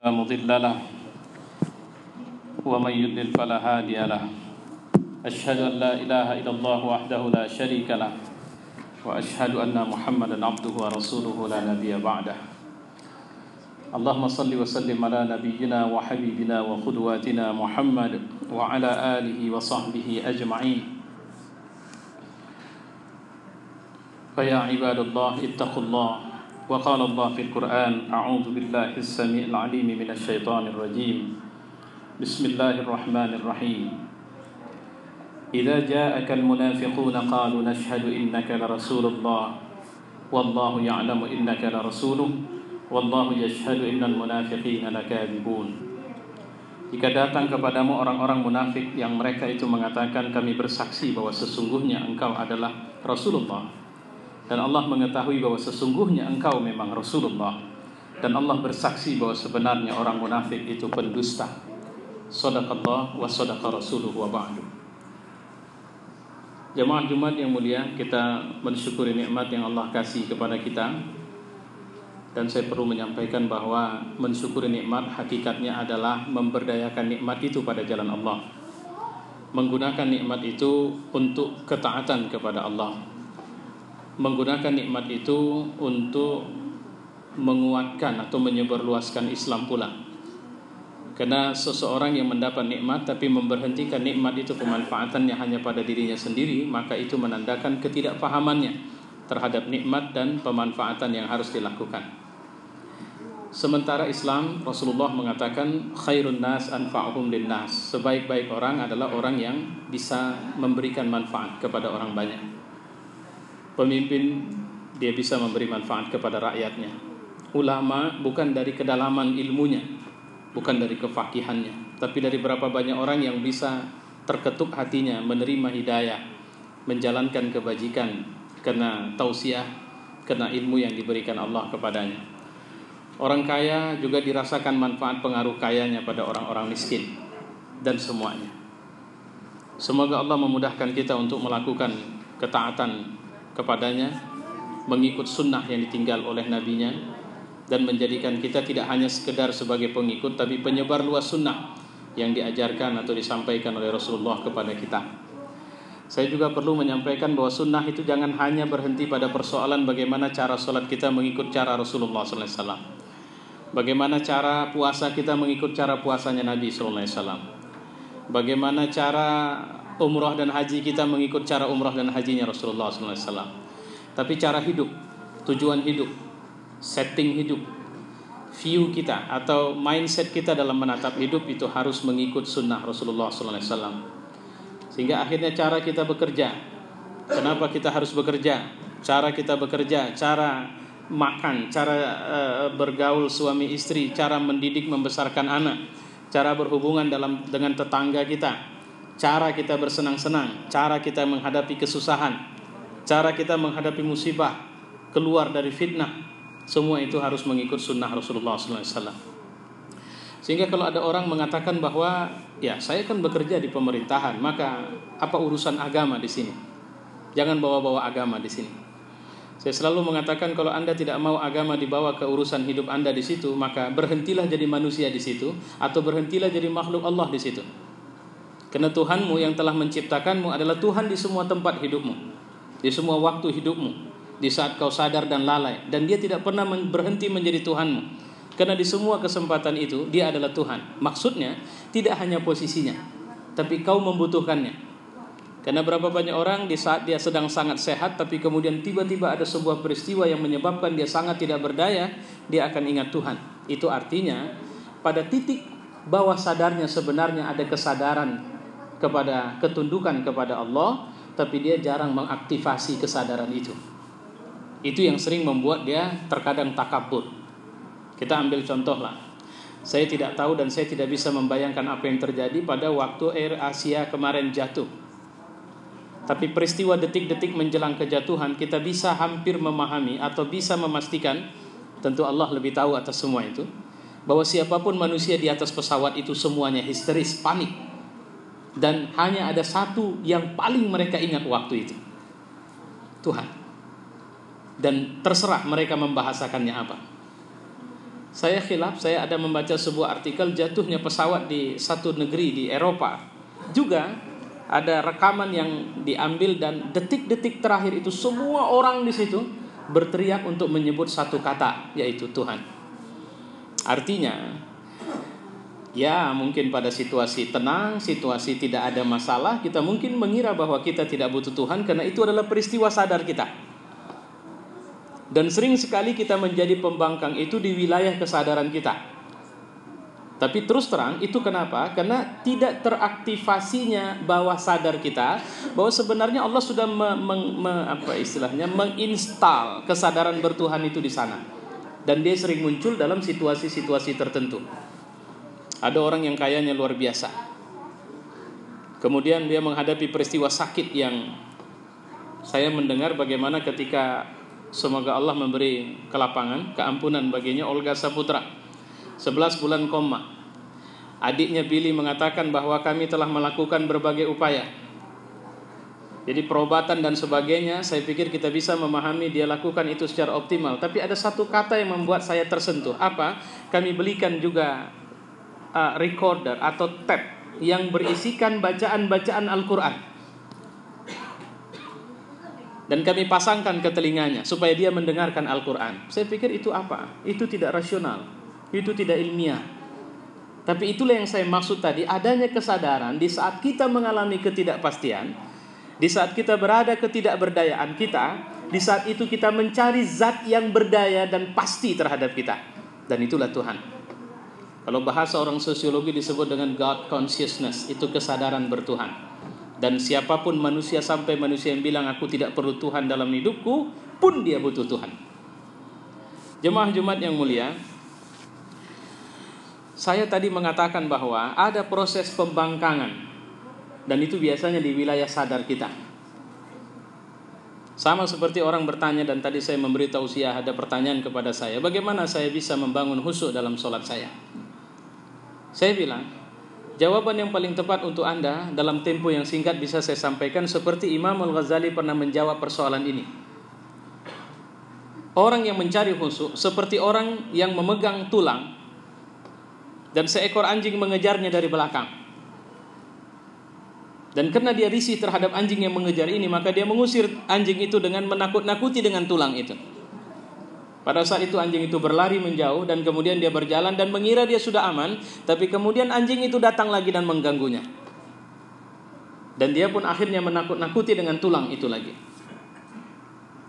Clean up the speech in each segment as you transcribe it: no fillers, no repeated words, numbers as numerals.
لا مضل له ومن يضلل فلا هادي له أشهد أن لا إله إلا الله وحده لا شريك له وأشهد أن محمدا عبده ورسوله لا نبي بعده اللهم صل وسلم على نبينا وحبيبنا وقدواتنا محمد وعلى آله وصحبه أجمعين فيا عباد الله اتقوا الله وقال الله في القرآن أعوذ بالله السميع العليم من الشيطان الرجيم بسم الله الرحمن الرحيم إذا جاءك المنافقون قالوا نشهد إنك لرسول الله والله يعلم إنك لرسوله والله يشهد إن المنافقين لكاذبون. Jika datang kepadamu orang-orang munafik yang mereka itu mengatakan kami bersaksi bahwa sesungguhnya engkau adalah Rasulullah, dan Allah mengetahui bahwa sesungguhnya engkau memang Rasulullah, dan Allah bersaksi bahwa sebenarnya orang munafik itu pendusta. Shadaqallah wa shadaqa rasuluhu wa ba'du. Jamaah Jumat yang mulia, kita mensyukuri nikmat yang Allah kasih kepada kita. Dan saya perlu menyampaikan bahwa mensyukuri nikmat hakikatnya adalah memberdayakan nikmat itu pada jalan Allah, menggunakan nikmat itu untuk ketaatan kepada Allah, menggunakan nikmat itu untuk menguatkan atau menyebarluaskan Islam pula. Karena seseorang yang mendapat nikmat tapi memberhentikan nikmat itu pemanfaatannya hanya pada dirinya sendiri, maka itu menandakan ketidakpahamannya terhadap nikmat dan pemanfaatan yang harus dilakukan. Sementara Islam, Rasulullah mengatakan khairun nas anfa'uhum linnas, sebaik-baik orang adalah orang yang bisa memberikan manfaat kepada orang banyak. Pemimpin, dia bisa memberi manfaat kepada rakyatnya. Ulama bukan dari kedalaman ilmunya, bukan dari kefakihannya, tapi dari berapa banyak orang yang bisa terketuk hatinya menerima hidayah, menjalankan kebajikan karena tausiah, karena ilmu yang diberikan Allah kepadanya. Orang kaya juga dirasakan manfaat pengaruh kayanya pada orang-orang miskin, dan semuanya. Semoga Allah memudahkan kita untuk melakukan ketaatan kepadanya, mengikut sunnah yang ditinggal oleh nabinya, dan menjadikan kita tidak hanya sekedar sebagai pengikut, tapi penyebar luas sunnah yang diajarkan atau disampaikan oleh Rasulullah kepada kita. Saya juga perlu menyampaikan bahwa sunnah itu jangan hanya berhenti pada persoalan bagaimana cara sholat kita mengikut cara Rasulullah SAW, bagaimana cara puasa kita mengikut cara puasanya Nabi SAW, bagaimana cara umrah dan haji kita mengikut cara umrah dan hajinya Rasulullah SAW. Tapi cara hidup, tujuan hidup, setting hidup, view kita atau mindset kita dalam menatap hidup itu harus mengikut sunnah Rasulullah SAW. Sehingga akhirnya cara kita bekerja, kenapa kita harus bekerja, cara kita bekerja, cara makan, cara bergaul suami istri, cara mendidik membesarkan anak, cara berhubungan dengan tetangga kita, cara kita bersenang-senang, cara kita menghadapi kesusahan, cara kita menghadapi musibah, keluar dari fitnah, semua itu harus mengikut sunnah Rasulullah SAW. Sehingga kalau ada orang mengatakan bahwa ya saya kan bekerja di pemerintahan, maka apa urusan agama di sini? Jangan bawa-bawa agama di sini. Saya selalu mengatakan kalau Anda tidak mau agama dibawa ke urusan hidup Anda di situ, maka berhentilah jadi manusia di situ, atau berhentilah jadi makhluk Allah di situ. Karena Tuhanmu yang telah menciptakanmu adalah Tuhan di semua tempat hidupmu, di semua waktu hidupmu, di saat kau sadar dan lalai, dan Dia tidak pernah berhenti menjadi Tuhanmu. Karena di semua kesempatan itu Dia adalah Tuhan. Maksudnya tidak hanya posisinya, tapi kau membutuhkannya. Karena berapa banyak orang di saat dia sedang sangat sehat, tapi kemudian tiba-tiba ada sebuah peristiwa yang menyebabkan dia sangat tidak berdaya, dia akan ingat Tuhan. Itu artinya pada titik bawah sadarnya sebenarnya ada kesadaran kepada ketundukan kepada Allah, tapi dia jarang mengaktifasi kesadaran itu. Itu yang sering membuat dia terkadang takabur. Kita ambil contoh lah. Saya tidak tahu dan saya tidak bisa membayangkan apa yang terjadi pada waktu Air Asia kemarin jatuh. Tapi peristiwa detik-detik menjelang kejatuhan kita bisa hampir memahami atau bisa memastikan, tentu Allah lebih tahu atas semua itu, bahwa siapapun manusia di atas pesawat itu semuanya histeris, panik. Dan hanya ada satu yang paling mereka ingat waktu itu, Tuhan. Dan terserah mereka membahasakannya apa. Saya khilaf, saya ada membaca sebuah artikel jatuhnya pesawat di satu negeri di Eropa. Juga ada rekaman yang diambil dan detik-detik terakhir itu semua orang di situ berteriak untuk menyebut satu kata, yaitu Tuhan. Artinya, ya mungkin pada situasi tenang, situasi tidak ada masalah, kita mungkin mengira bahwa kita tidak butuh Tuhan karena itu adalah peristiwa sadar kita. Dan sering sekali kita menjadi pembangkang itu di wilayah kesadaran kita. Tapi terus terang itu kenapa? Karena tidak teraktivasinya bawah sadar kita bahwa sebenarnya Allah sudah menginstal kesadaran bertuhan itu di sana. Dan dia sering muncul dalam situasi-situasi tertentu. Ada orang yang kayanya luar biasa. Kemudian dia menghadapi peristiwa sakit yang saya mendengar bagaimana ketika semoga Allah memberi kelapangan, keampunan baginya, Olga Saputra 11 bulan koma. Adiknya Billy mengatakan bahwa kami telah melakukan berbagai upaya. Jadi perobatan dan sebagainya, saya pikir kita bisa memahami dia lakukan itu secara optimal. Tapi ada satu kata yang membuat saya tersentuh. Apa? Kami belikan juga recorder atau tape yang berisikan bacaan-bacaan Al-Quran. Dan kami pasangkan ke telinganya supaya dia mendengarkan Al-Quran. Saya pikir itu apa? Itu tidak rasional, itu tidak ilmiah. Tapi itulah yang saya maksud tadi, adanya kesadaran di saat kita mengalami ketidakpastian, di saat kita berada ketidakberdayaan kita, di saat itu kita mencari zat yang berdaya dan pasti terhadap kita. Dan itulah Tuhan. Kalau bahasa orang sosiologi disebut dengan God consciousness, itu kesadaran bertuhan. Dan siapapun manusia sampai manusia yang bilang aku tidak perlu Tuhan dalam hidupku pun dia butuh Tuhan. Jemaah Jumat yang mulia, saya tadi mengatakan bahwa ada proses pembangkangan dan itu biasanya di wilayah sadar kita. Sama seperti orang bertanya dan tadi saya memberi tausiah, ada pertanyaan kepada saya, bagaimana saya bisa membangun khusyuk dalam sholat saya? Saya bilang, jawaban yang paling tepat untuk Anda dalam tempo yang singkat bisa saya sampaikan seperti Imam Al-Ghazali pernah menjawab persoalan ini. Orang yang mencari khusyuk seperti orang yang memegang tulang dan seekor anjing mengejarnya dari belakang. Dan karena dia risih terhadap anjing yang mengejar ini, maka dia mengusir anjing itu dengan menakut-nakuti dengan tulang itu. Pada saat itu anjing itu berlari menjauh dan kemudian dia berjalan dan mengira dia sudah aman, tapi kemudian anjing itu datang lagi dan mengganggunya. Dan dia pun akhirnya menakut-nakuti dengan tulang itu lagi.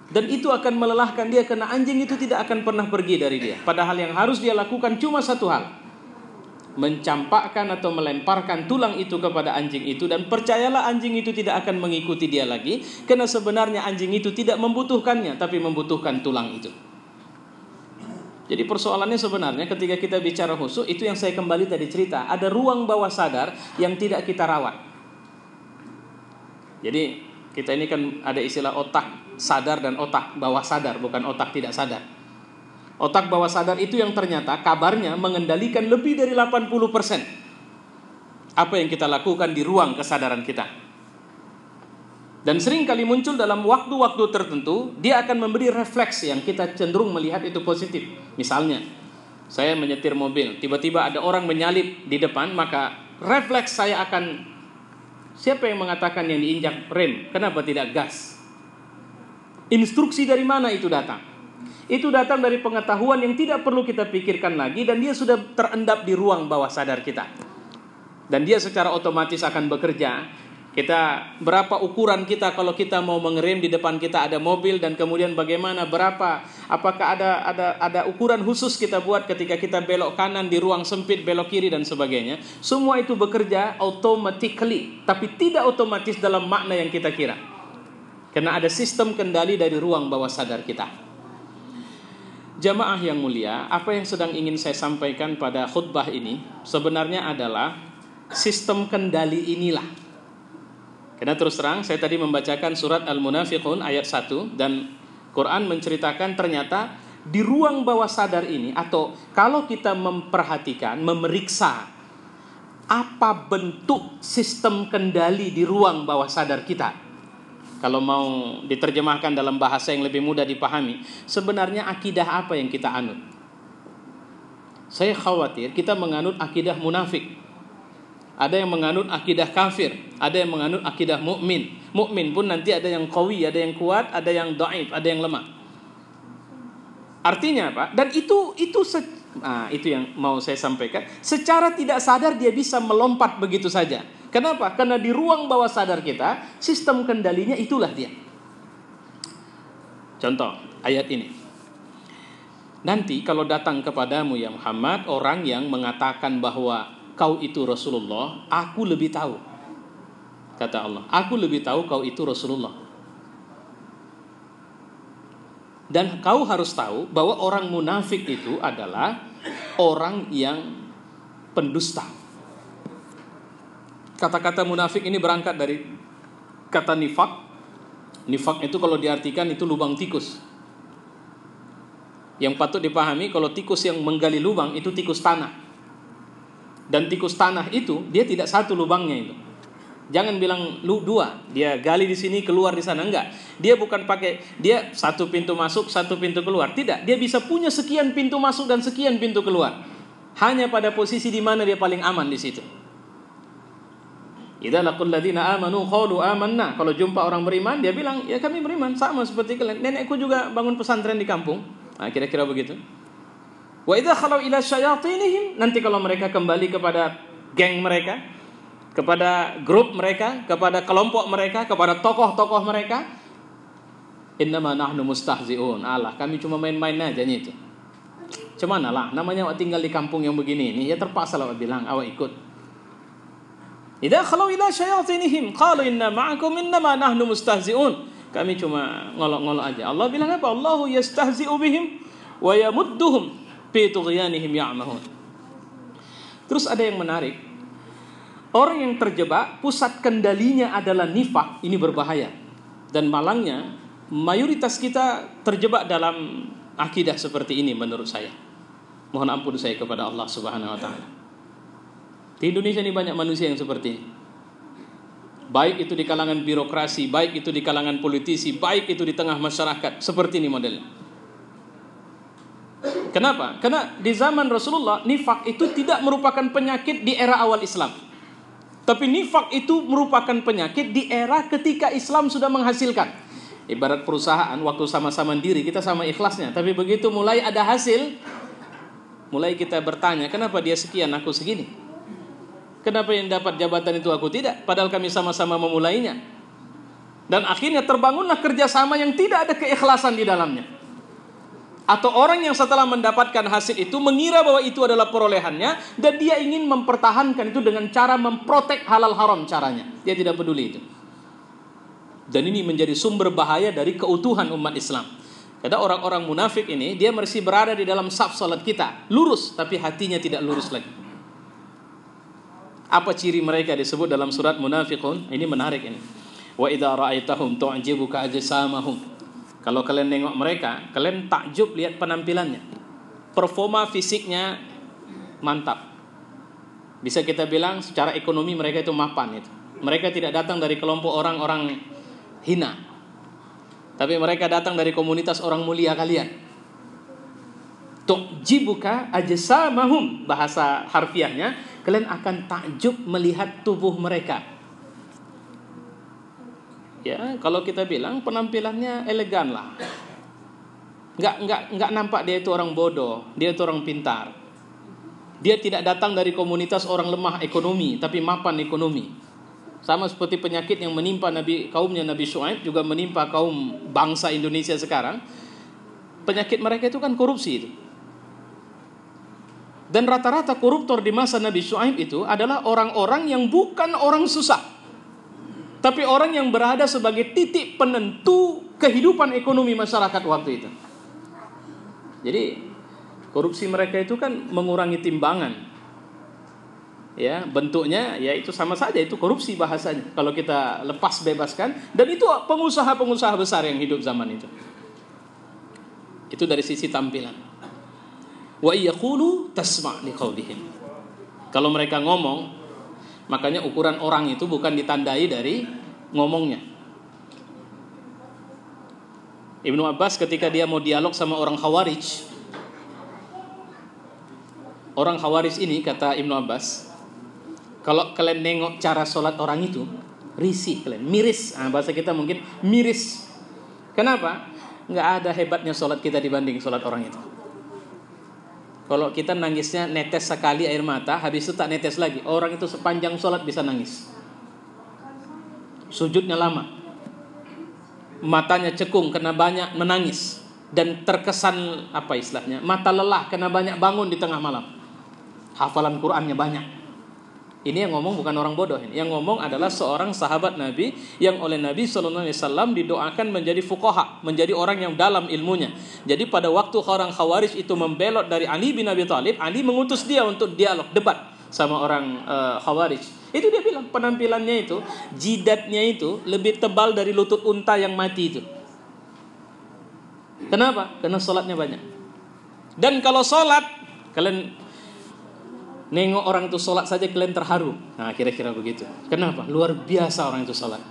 Dan itu akan melelahkan dia karena anjing itu tidak akan pernah pergi dari dia. Padahal yang harus dia lakukan cuma satu hal, mencampakkan atau melemparkan tulang itu kepada anjing itu. Dan percayalah anjing itu tidak akan mengikuti dia lagi, karena sebenarnya anjing itu tidak membutuhkannya, tapi membutuhkan tulang itu. Jadi persoalannya sebenarnya ketika kita bicara khusyuk, itu yang saya kembali tadi cerita, ada ruang bawah sadar yang tidak kita rawat. Jadi kita ini kan ada istilah otak sadar dan otak bawah sadar, bukan otak tidak sadar. Otak bawah sadar itu yang ternyata kabarnya mengendalikan lebih dari 80% apa yang kita lakukan di ruang kesadaran kita. Dan sering kali muncul dalam waktu-waktu tertentu, dia akan memberi refleks yang kita cenderung melihat itu positif. Misalnya, saya menyetir mobil, tiba-tiba ada orang menyalip di depan, maka refleks saya akan, siapa yang mengatakan yang diinjak rem? Kenapa tidak gas? Instruksi dari mana itu datang? Itu datang dari pengetahuan yang tidak perlu kita pikirkan lagi, dan dia sudah terendap di ruang bawah sadar kita. Dan dia secara otomatis akan bekerja. Kita berapa ukuran kita kalau kita mau mengerem di depan kita ada mobil, dan kemudian bagaimana apakah ada ukuran khusus kita buat ketika kita belok kanan di ruang sempit, belok kiri dan sebagainya. Semua itu bekerja automatically, tapi tidak otomatis dalam makna yang kita kira. Karena ada sistem kendali dari ruang bawah sadar kita. Jamaah yang mulia, apa yang sedang ingin saya sampaikan pada khutbah ini sebenarnya adalah sistem kendali inilah. Karena terus terang saya tadi membacakan surat Al-Munafiqun ayat 1, dan Quran menceritakan ternyata di ruang bawah sadar ini, atau kalau kita memperhatikan, memeriksa apa bentuk sistem kendali di ruang bawah sadar kita, kalau mau diterjemahkan dalam bahasa yang lebih mudah dipahami, sebenarnya akidah apa yang kita anut? Saya khawatir kita menganut akidah munafik. Ada yang menganut akidah kafir, ada yang menganut akidah mukmin. Mukmin pun nanti ada yang qawi, ada yang kuat, ada yang dhaif, ada yang lemah. Artinya apa? Dan itu yang mau saya sampaikan. Secara tidak sadar dia bisa melompat begitu saja. Kenapa? Karena di ruang bawah sadar kita, sistem kendalinya itulah dia. Contoh ayat ini. Nanti kalau datang kepadamu ya Muhammad orang yang mengatakan bahwa kau itu Rasulullah, aku lebih tahu. Kata Allah, aku lebih tahu kau itu Rasulullah. Dan kau harus tahu bahwa orang munafik itu adalah orang yang pendusta. Kata-kata munafik ini berangkat dari kata nifak. Nifak itu kalau diartikan itu lubang tikus. Yang patut dipahami kalau tikus yang menggali lubang itu tikus tanah. Dan tikus tanah itu dia tidak satu lubangnya itu. Jangan bilang lu dua, dia gali di sini keluar di sana, enggak. Dia bukan pakai dia satu pintu masuk, satu pintu keluar. Tidak, dia bisa punya sekian pintu masuk dan sekian pintu keluar. Hanya pada posisi di mana dia paling aman di situ. Idza laqul ladzina amanu qalu amanna. Kalau jumpa orang beriman, dia bilang, "Ya kami beriman, sama seperti kalian. Nenekku juga bangun pesantren di kampung." Nah, kira-kira begitu. Wa idza khalau ila syayatinihim, nanti kalau mereka kembali kepada geng mereka, kepada grup mereka, kepada kelompok mereka, kepada tokoh-tokoh mereka, innama nahnu mustahzi'un. Allah, kami cuma main-main aja itu. Cuman lah, namanya awak tinggal di kampung yang begini ini, ya terpaksa lah awak bilang, awak ikut. Idza khalau ila syayatinihim qalu inna ma'akum innama nahnu mustahzi'un. Kami cuma ngolok-ngolok aja. Allah bilang apa? Allahu yastahzi'u bihim wa yamudduhum fi tughyanihim ya'mahun. Terus ada yang menarik. Orang yang terjebak pusat kendalinya adalah nifak, ini berbahaya. Dan malangnya mayoritas kita terjebak dalam akidah seperti ini menurut saya. Mohon ampun saya kepada Allah Subhanahu wa taala. Di Indonesia ini banyak manusia yang seperti ini. Baik itu di kalangan birokrasi, baik itu di kalangan politisi, baik itu di tengah masyarakat, seperti ini modelnya. Kenapa? Karena di zaman Rasulullah nifak itu tidak merupakan penyakit di era awal Islam. Tapi nifak itu merupakan penyakit di era ketika Islam sudah menghasilkan. Ibarat perusahaan, waktu sama-sama diri kita sama ikhlasnya. Tapi begitu mulai ada hasil, mulai kita bertanya, kenapa dia sekian, aku segini? Kenapa yang dapat jabatan itu aku tidak? Padahal kami sama-sama memulainya. Dan akhirnya terbangunlah kerjasama yang tidak ada keikhlasan di dalamnya. Atau orang yang setelah mendapatkan hasil itu mengira bahwa itu adalah perolehannya dan dia ingin mempertahankan itu dengan cara memprotek halal haram caranya. Dia tidak peduli itu. Dan ini menjadi sumber bahaya dari keutuhan umat Islam. Karena orang-orang munafik ini dia masih berada di dalam saf salat kita, lurus tapi hatinya tidak lurus lagi. Apa ciri mereka disebut dalam surat Munafiqun? Ini menarik ini. Wa idza ra'aitahum tu'jibuka ajsamahum. Kalau kalian nengok mereka, kalian takjub lihat penampilannya. Performa fisiknya mantap. Bisa kita bilang secara ekonomi mereka itu mapan itu. Mereka tidak datang dari kelompok orang-orang hina. Tapi mereka datang dari komunitas orang mulia kalian. Tu'jibuka ajsamahum, bahasa harfiahnya, kalian akan takjub melihat tubuh mereka. Ya, kalau kita bilang penampilannya elegan lah. Enggak nampak dia itu orang bodoh, dia itu orang pintar. Dia tidak datang dari komunitas orang lemah ekonomi, tapi mapan ekonomi. Sama seperti penyakit yang menimpa kaumnya Nabi Syuaib juga menimpa kaum bangsa Indonesia sekarang. Penyakit mereka itu kan korupsi itu. Dan rata-rata koruptor di masa Nabi Syuaib itu adalah orang-orang yang bukan orang susah, tapi orang yang berada sebagai titik penentu kehidupan ekonomi masyarakat waktu itu. Jadi korupsi mereka itu kan mengurangi timbangan. Ya, bentuknya ya itu sama saja, itu korupsi bahasanya. Kalau kita lepas bebaskan, dan itu pengusaha-pengusaha besar yang hidup zaman itu. Itu dari sisi tampilan. Wa yaqulu tasma' liqaulihim. Kalau mereka ngomong, makanya ukuran orang itu bukan ditandai dari ngomongnya. Ibnu Abbas ketika dia mau dialog sama orang Khawarij, Orang Khawarij ini, kata Ibnu Abbas, kalau kalian nengok cara sholat orang itu, risih kalian, miris. Bahasa kita mungkin miris. Kenapa? Nggak ada hebatnya sholat kita dibanding sholat orang itu. Kalau kita nangisnya netes sekali air mata, habis itu tak netes lagi. Orang itu sepanjang sholat bisa nangis. Sujudnya lama, matanya cekung karena banyak menangis, dan terkesan apa istilahnya, mata lelah karena banyak bangun di tengah malam. Hafalan Qur'annya banyak. Ini yang ngomong bukan orang bodoh. Yang ngomong adalah seorang sahabat Nabi yang oleh Nabi SAW didoakan menjadi fuqaha, menjadi orang yang dalam ilmunya. Jadi pada waktu orang Khawarij itu membelot dari Ali bin Abi Thalib, Ali mengutus dia untuk dialog, debat sama orang Khawarij. Itu dia bilang penampilannya itu, jidatnya itu lebih tebal dari lutut unta yang mati itu. Kenapa? Karena sholatnya banyak. Dan kalau sholat, kalian nengok orang itu sholat saja kalian terharu. Nah, kira-kira begitu. Kenapa? Luar biasa orang itu sholat.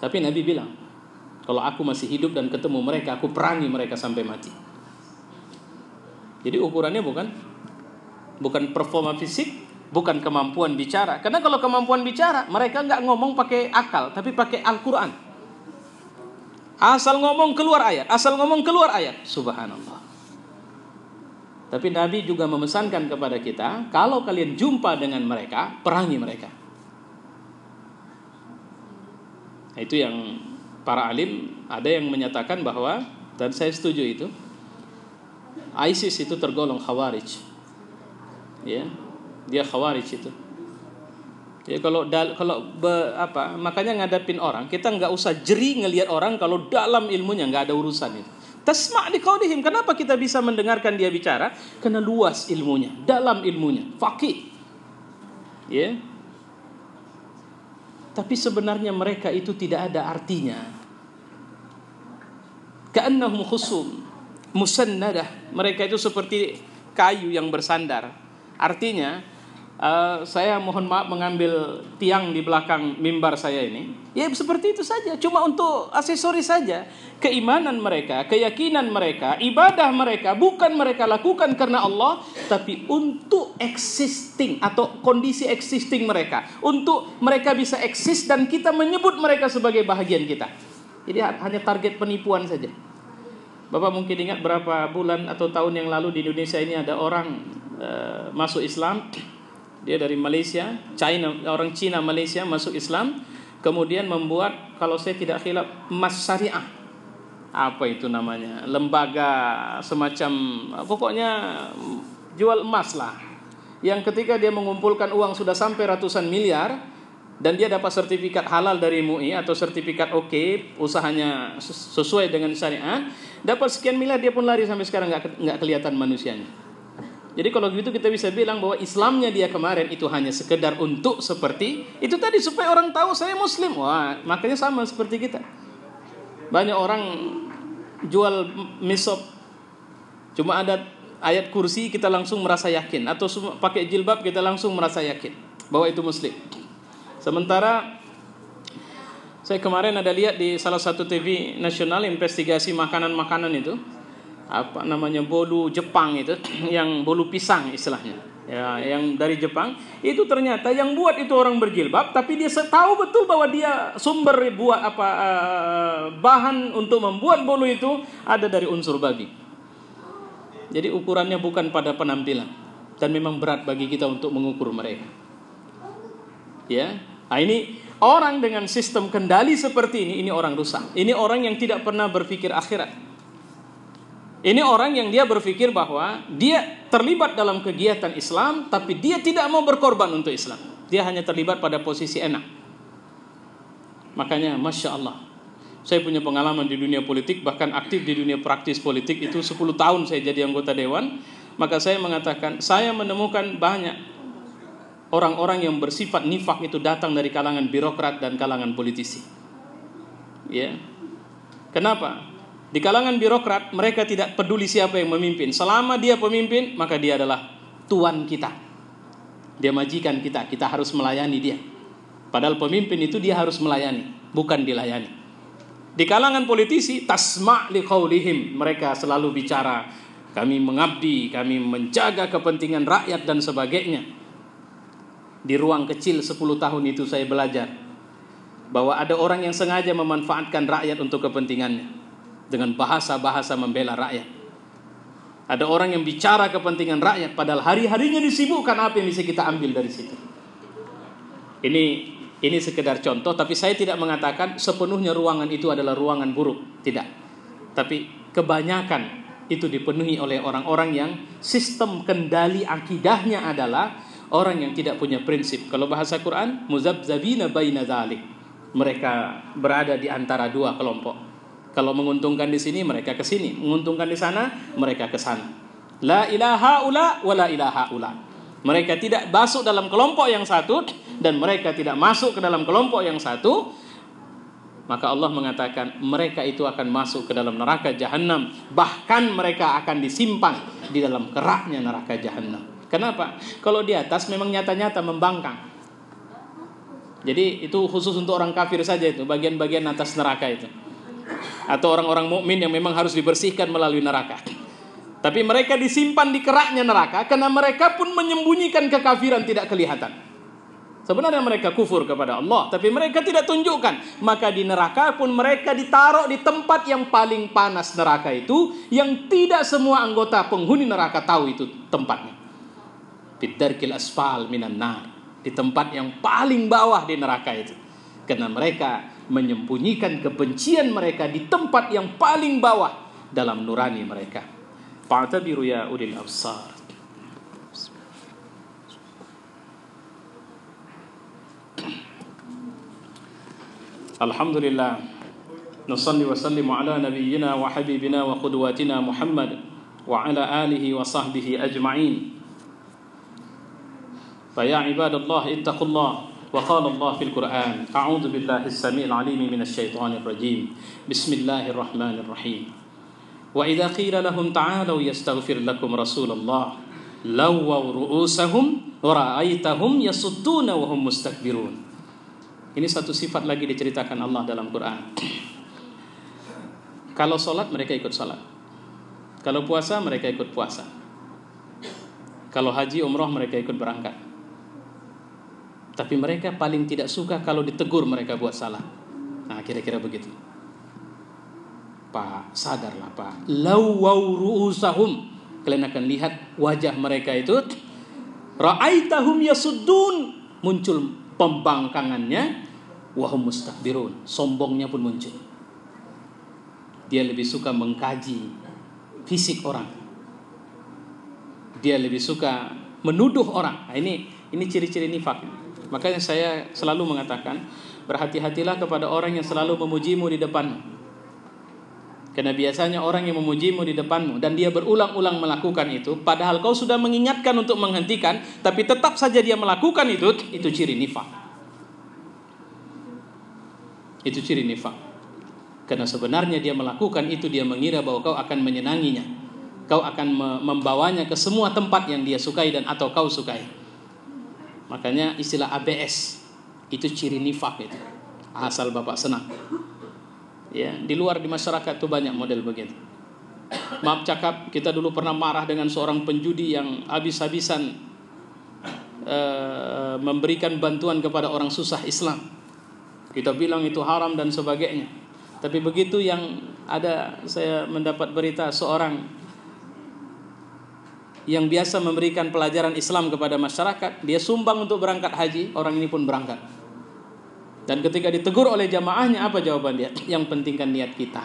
Tapi Nabi bilang, kalau aku masih hidup dan ketemu mereka, aku perangi mereka sampai mati. Jadi ukurannya bukan performa fisik, bukan kemampuan bicara. Karena kalau kemampuan bicara, mereka nggak ngomong pakai akal, tapi pakai Al-Quran. Asal ngomong keluar ayat, asal ngomong keluar ayat. Subhanallah. Tapi Nabi juga memesankan kepada kita, kalau kalian jumpa dengan mereka, perangi mereka. Itu yang para alim, ada yang menyatakan bahwa, dan saya setuju itu, ISIS itu tergolong Khawarij. Ya, dia Khawarij itu. Ya, makanya ngadapin orang, kita nggak usah jeri ngelihat orang kalau dalam ilmunya nggak ada urusan itu. Tasma' liqaulihim. Kenapa kita bisa mendengarkan dia bicara? Karena luas ilmunya, dalam ilmunya, faqih. Ya. Tapi sebenarnya mereka itu tidak ada artinya. Ka'annahum khusum musannadah. Mereka itu seperti kayu yang bersandar. Artinya, saya mohon maaf mengambil tiang di belakang mimbar saya ini. Ya seperti itu saja, cuma untuk aksesoris saja. Keimanan mereka, keyakinan mereka, ibadah mereka bukan mereka lakukan karena Allah, tapi untuk existing atau kondisi existing mereka, untuk mereka bisa eksis dan kita menyebut mereka sebagai bahagian kita. Jadi hanya target penipuan saja. Bapak mungkin ingat berapa bulan atau tahun yang lalu di Indonesia ini ada orang masuk Islam. Dia dari Malaysia, orang Cina Malaysia masuk Islam, kemudian membuat, kalau saya tidak khilaf, emas syariah. Apa itu namanya? Lembaga semacam, pokoknya jual emas lah. Yang ketika dia mengumpulkan uang sudah sampai ratusan miliar, dan dia dapat sertifikat halal dari MUI atau sertifikat oke, usahanya sesuai dengan syariat, dapat sekian miliar, dia pun lari sampai sekarang nggak kelihatan manusianya. Jadi kalau gitu kita bisa bilang bahwa Islamnya dia kemarin itu hanya sekedar untuk seperti itu tadi, supaya orang tahu saya Muslim. Wah, makanya sama seperti kita. Banyak orang jual misop, cuma ada ayat kursi kita langsung merasa yakin, atau pakai jilbab kita langsung merasa yakin bahwa itu Muslim. Sementara saya kemarin ada lihat di salah satu TV nasional investigasi makanan-makanan itu, apa namanya, bolu Jepang itu, yang bolu pisang istilahnya, ya, yang dari Jepang itu ternyata yang buat itu orang berjilbab, tapi dia tahu betul bahwa dia sumber buat apa, bahan untuk membuat bolu itu ada dari unsur babi. Jadi ukurannya bukan pada penampilan, dan memang berat bagi kita untuk mengukur mereka. Ya, nah ini orang dengan sistem kendali seperti ini orang rusak. Ini orang yang tidak pernah berpikir akhirat. Ini orang yang dia berpikir bahwa dia terlibat dalam kegiatan Islam, tapi dia tidak mau berkorban untuk Islam. Dia hanya terlibat pada posisi enak. Makanya Masya Allah, saya punya pengalaman di dunia politik, bahkan aktif di dunia praktis politik itu 10 tahun saya jadi anggota dewan. Maka saya mengatakan, saya menemukan banyak orang-orang yang bersifat nifak itu datang dari kalangan birokrat dan kalangan politisi. Ya. Kenapa? Di kalangan birokrat, mereka tidak peduli siapa yang memimpin. Selama dia pemimpin, maka dia adalah tuan kita. Dia majikan kita, kita harus melayani dia. Padahal pemimpin itu dia harus melayani, bukan dilayani. Di kalangan politisi, tasma' liqaulihim, mereka selalu bicara kami mengabdi, kami menjaga kepentingan rakyat dan sebagainya. Di ruang kecil 10 tahun itu saya belajar bahwa ada orang yang sengaja memanfaatkan rakyat untuk kepentingannya dengan bahasa-bahasa membela rakyat. Ada orang yang bicara kepentingan rakyat padahal hari-harinya disibukkan. Apa yang bisa kita ambil dari situ? Ini sekedar contoh, tapi saya tidak mengatakan sepenuhnya ruangan itu adalah ruangan buruk, tidak. Tapi kebanyakan itu dipenuhi oleh orang-orang yang sistem kendali akidahnya adalah orang yang tidak punya prinsip. Kalau bahasa Quran, muzabzabina baina dzalik. Mereka berada di antara dua kelompok. Kalau menguntungkan di sini, mereka ke sini. Menguntungkan di sana, mereka ke sana. La ilaha ula wa la ilaha ula. Mereka tidak masuk dalam kelompok yang satu dan mereka tidak masuk ke dalam kelompok yang satu. Maka Allah mengatakan mereka itu akan masuk ke dalam neraka jahanam. Bahkan mereka akan disimpan di dalam keraknya neraka jahanam. Kenapa? Kalau di atas memang nyata-nyata membangkang. Jadi itu khusus untuk orang kafir saja itu, bagian-bagian atas neraka itu. Atau orang-orang mukmin yang memang harus dibersihkan melalui neraka. Tapi mereka disimpan di keraknya neraka karena mereka pun menyembunyikan kekafiran tidak kelihatan. Sebenarnya mereka kufur kepada Allah, tapi mereka tidak tunjukkan. Maka di neraka pun mereka ditaruh di tempat yang paling panas neraka itu, yang tidak semua anggota penghuni neraka tahu itu tempatnya. Bidarkil asfal minan nar, di tempat yang paling bawah di neraka itu. Karena mereka menyembunyikan kebencian mereka di tempat yang paling bawah dalam nurani mereka. Fa'tabiru ya ulil absar. Alhamdulillah, nusalli wa sallimu ala nabiyyina wa habibina wa qudwatina Muhammad wa ala alihi wa sahbihi ajma'in. Fa ya ibadallah ittaqullah wa qala Allah fil Qur'an a'udzu billahi as-sami'il 'alim minasy syaithanir rajim. Bismillahirrahmanirrahim. Wa idza qila lahum ta'alu yastaghfir lakum rasulullah lawaw ru'usahum wa ra'aitahum yasudduna wa hum mustakbirun. Ini satu sifat lagi diceritakan Allah dalam Quran. Kalau sholat mereka ikut sholat. Kalau puasa mereka ikut puasa. Kalau haji umroh mereka ikut berangkat. Tapi mereka paling tidak suka kalau ditegur mereka buat salah. Nah kira-kira begitu. Pak, sadarlah Pak. Lawaw ru'usahum. Kalian akan lihat wajah mereka itu. Ra'aitahum yasuddun. Muncul pembangkangannya, wahum mustakbirun, sombongnya pun muncul. Dia lebih suka mengkaji fisik orang. Dia lebih suka menuduh orang. Nah, ini ciri-ciri nifak. Makanya saya selalu mengatakan, berhati-hatilah kepada orang yang selalu memujimu di depanmu. Karena biasanya orang yang memujimu di depanmu dan dia berulang-ulang melakukan itu, padahal kau sudah mengingatkan untuk menghentikan, tapi tetap saja dia melakukan itu ciri nifak. Itu ciri nifak. Karena sebenarnya dia melakukan itu, dia mengira bahwa kau akan menyenanginya. Kau akan membawanya ke semua tempat yang dia sukai dan atau kau sukai. Makanya istilah ABS itu ciri nifak itu. Asal Bapak senang. Ya, di luar di masyarakat tuh banyak model begitu. Maaf cakap, kita dulu pernah marah dengan seorang penjudi yang habis-habisan memberikan bantuan kepada orang susah Islam. Kita bilang itu haram dan sebagainya. Tapi begitu yang ada, saya mendapat berita seorang yang biasa memberikan pelajaran Islam kepada masyarakat, dia sumbang untuk berangkat haji, orang ini pun berangkat. Dan ketika ditegur oleh jamaahnya, apa jawaban dia? Yang penting kan niat kita.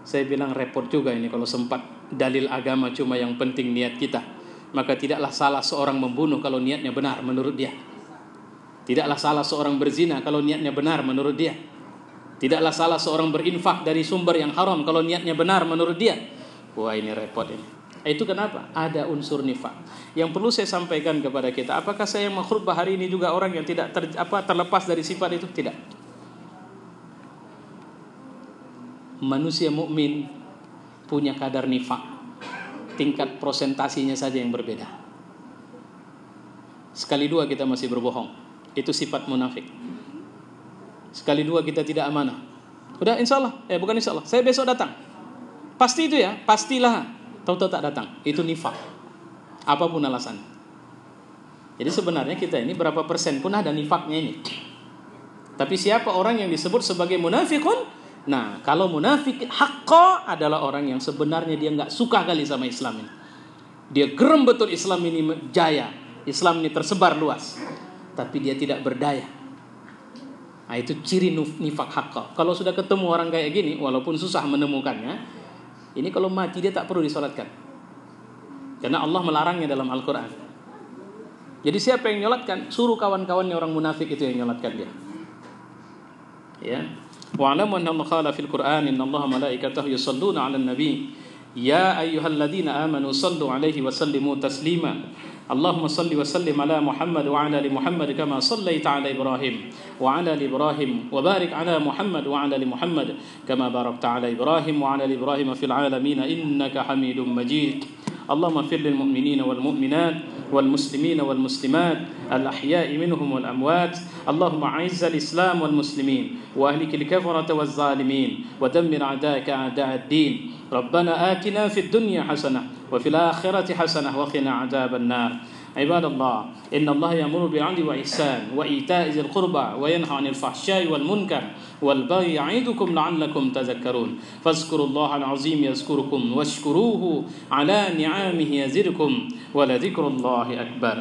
Saya bilang repot juga ini kalau sempat dalil agama cuma yang penting niat kita. Maka tidaklah salah seorang membunuh kalau niatnya benar menurut dia. Tidaklah salah seorang berzina kalau niatnya benar menurut dia. Tidaklah salah seorang berinfak dari sumber yang haram kalau niatnya benar menurut dia. Wah ini repot ini. Itu kenapa? Ada unsur nifak. Yang perlu saya sampaikan kepada kita, apakah saya yang mengkhutbah hari ini juga orang yang tidak terlepas dari sifat itu? Tidak. Manusia mukmin punya kadar nifak. Tingkat prosentasinya saja yang berbeda. Sekali dua kita masih berbohong. Itu sifat munafik. Sekali dua kita tidak amanah. Udah insya Allah, bukan insya Allah, saya besok datang. Pasti itu ya, pastilah. tahu-tahu tak datang. Itu nifak. Apapun alasan. Jadi sebenarnya kita ini berapa persen pun ada nifaknya ini. Tapi siapa orang yang disebut sebagai munafikun? Nah, kalau munafik haqqa adalah orang yang sebenarnya dia nggak suka kali sama Islam ini. Dia gerem betul Islam ini jaya, Islam ini tersebar luas, tapi dia tidak berdaya. Nah, itu ciri nifak haqqa. Kalau sudah ketemu orang kayak gini, walaupun susah menemukannya, ini kalau mati dia tak perlu disolatkan, karena Allah melarangnya dalam Al-Quran. Jadi siapa yang nyolatkan? Suruh kawan-kawannya orang munafik itu yang nyolatkan dia. Ya. Wa'lamu anna Allah qala fil Qur'an innallaha malaikatahu yusholluna 'alan nabi ya ayyuhalladzina amanu shallu 'alaihi wa sallimu taslima. Allahumma shalli wa sallim ala Muhammad wa ala ali Muhammad kama shallaita ala Ibrahim wa ala ali Ibrahim wa barik ala Muhammad wa ala ali Muhammad kama barakta ala Ibrahim wa ala ali Ibrahim fil 'alamin innaka Hamidum Majid. اللهم اغفر للمؤمنين والمؤمنات والمسلمين والمسلمات الأحياء منهم والأموات اللهم أعز الإسلام والمسلمين وأهلك الكفرة والظالمين ودمر أعداءك أعداء الدين ربنا آتنا في الدنيا حسنة وفي الآخرة حسنة وقنا عذاب النار عباد الله إن الله يأمر بالعدل والإحسان وإيتاء ذي القربى وينهى عن الفحشاء والمنكر والبغي يعظكم لعلكم تذكرون فاذكروا الله العظيم يذكركم واشكروه على نعمه يزدكم ولذكر الله أكبر